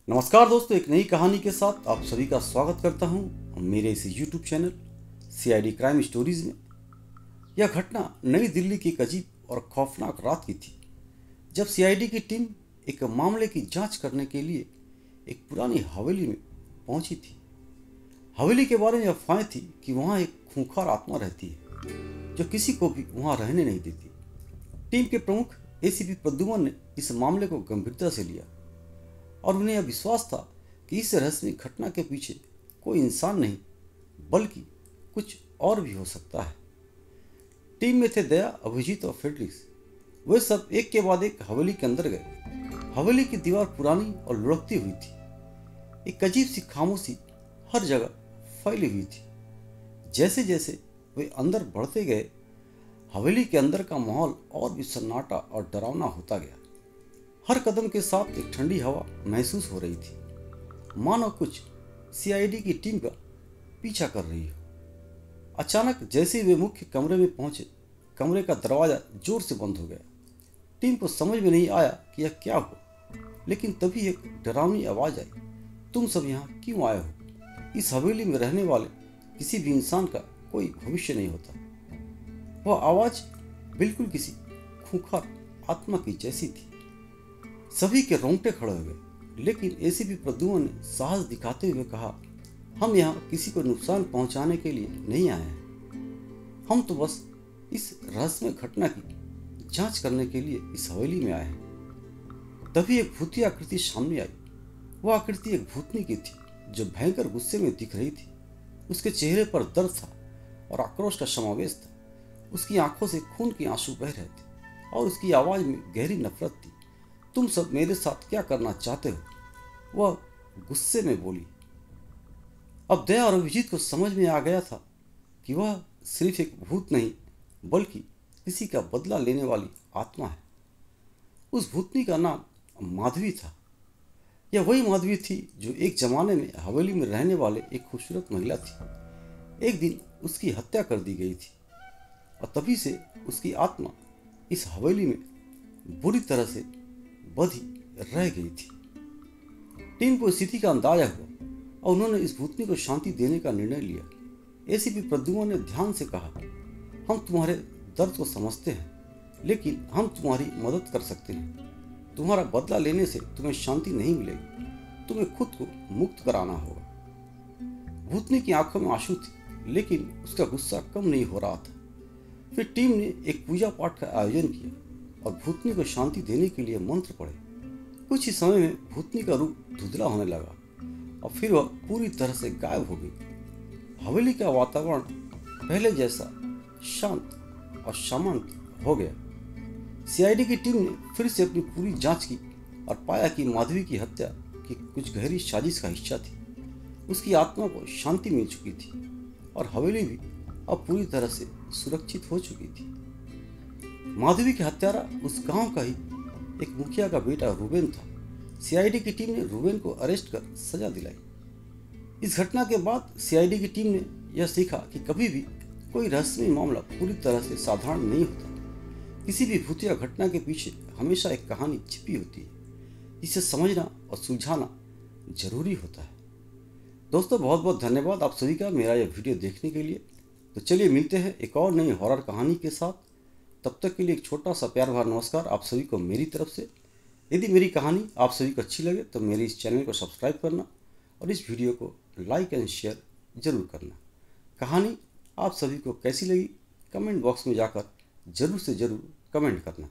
नमस्कार दोस्तों, एक नई कहानी के साथ आप सभी का स्वागत करता हूं मेरे इस YouTube channel CID crime stories में। यह घटना नई दिल्ली की एक अजीब और खौफनाक रात की थी, जब CID की टीम एक मामले की जांच करने के लिए एक पुरानी हवेली में पहुंची थी। हवेली के बारे में अफवाहें थी कि वहां एक खूंखार आत्मा रहती है जो किसी को भी वहां रहने नहीं देती। टीम के प्रमुख ACP प्रद्युमन ने इस मामले को गंभीरता से लिया और उन्हें यह विश्वास था कि इस रहस्यमय घटना के पीछे कोई इंसान नहीं बल्कि कुछ और भी हो सकता है। टीम में थे दया, अभिजीत और फ्रेडरिक्स। वे सब एक के बाद एक हवेली के अंदर गए। हवेली की दीवार पुरानी और लुढ़कती हुई थी। एक अजीब सी खामोशी हर जगह फैली हुई थी। जैसे जैसे वे अंदर बढ़ते गए, हवेली के अंदर का माहौल और भी सन्नाटा और डरावना होता गया। हर कदम के साथ एक ठंडी हवा महसूस हो रही थी, मानो कुछ CID की टीम का पीछा कर रही हो। अचानक जैसे ही वे मुख्य कमरे में पहुंचे, कमरे का दरवाजा जोर से बंद हो गया। टीम को समझ में नहीं आया कि यह क्या हुआ, लेकिन तभी एक डरावनी आवाज आई, तुम सब यहाँ क्यों आए हो? इस हवेली में रहने वाले किसी भी इंसान का कोई भविष्य नहीं होता। वह आवाज बिल्कुल किसी खूंखार आत्मा की जैसी थी। सभी के रोंगटे खड़े हो गए, लेकिन ACP प्रद्युमन ने साहस दिखाते हुए कहा, हम यहाँ किसी को नुकसान पहुंचाने के लिए नहीं आए हैं। हम तो बस इस रहस्यमय घटना की जांच करने के लिए इस हवेली में आए हैं। तभी एक भूतिया आकृति सामने आई। वह आकृति एक भूतनी की थी जो भयंकर गुस्से में दिख रही थी। उसके चेहरे पर दर्द था और आक्रोश का समावेश था। उसकी आंखों से खून के आंसू बह रहे थे और उसकी आवाज में गहरी नफरत थी। तुम सब मेरे साथ क्या करना चाहते हो? वह गुस्से में बोली। अब दया और अभिजीत को समझ में आ गया था कि वह सिर्फ एक भूत नहीं बल्कि किसी का बदला लेने वाली आत्मा है। उस भूतनी का नाम माधवी था। यह वही माधवी थी जो एक जमाने में हवेली में रहने वाले एक खूबसूरत महिला थी। एक दिन उसकी हत्या कर दी गई थी और तभी से उसकी आत्मा इस हवेली में बुरी तरह से बधी रह गई थी। टीम को स्थिति का अंदाजा हुआ और उन्होंने इस भूतनी को शांति देने का निर्णय लिया। ACP प्रद्युमन ने ध्यान से कहा, हम तुम्हारे दर्द को समझते हैं, लेकिन हम तुम्हारी मदद कर सकते हैं। तुम्हारा बदला लेने से तुम्हें शांति नहीं मिलेगी, तुम्हें खुद को मुक्त कराना होगा। भूतनी की आंखों में आंसू थे, लेकिन उसका गुस्सा कम नहीं हो रहा था। फिर टीम ने एक पूजा पाठ का आयोजन किया और भूतनी को शांति देने के लिए मंत्र पढ़े। कुछ ही समय में भूतनी का रूप धुंधला होने लगा और फिर वह पूरी तरह से गायब हो गई। हवेली का वातावरण पहले जैसा शांत और शांत हो गया। CID की टीम ने फिर से अपनी पूरी जांच की और पाया कि माधवी की हत्या की कुछ गहरी साजिश का हिस्सा थी। उसकी आत्मा को शांति मिल चुकी थी और हवेली भी अब पूरी तरह से सुरक्षित हो चुकी थी। माधवी के हत्यारा उस गांव का ही एक मुखिया का बेटा रूबेन था। CID की टीम ने रूबेन को अरेस्ट कर सजा दिलाई। इस घटना के बाद CID की टीम ने यह सीखा कि कभी भी कोई रहस्यमय मामला पूरी तरह से साधारण नहीं होता। किसी भी भूतिया घटना के पीछे हमेशा एक कहानी छिपी होती है, जिसे समझना और सुलझाना जरूरी होता है। दोस्तों, बहुत बहुत धन्यवाद आप सभी का मेरा यह वीडियो देखने के लिए। तो चलिए मिलते हैं एक और नई हॉरर कहानी के साथ। तब तक के लिए एक छोटा सा प्यार भरा नमस्कार आप सभी को मेरी तरफ से। यदि मेरी कहानी आप सभी को अच्छी लगे तो मेरे इस चैनल को सब्सक्राइब करना और इस वीडियो को लाइक एंड शेयर जरूर करना। कहानी आप सभी को कैसी लगी कमेंट बॉक्स में जाकर जरूर से जरूर कमेंट करना।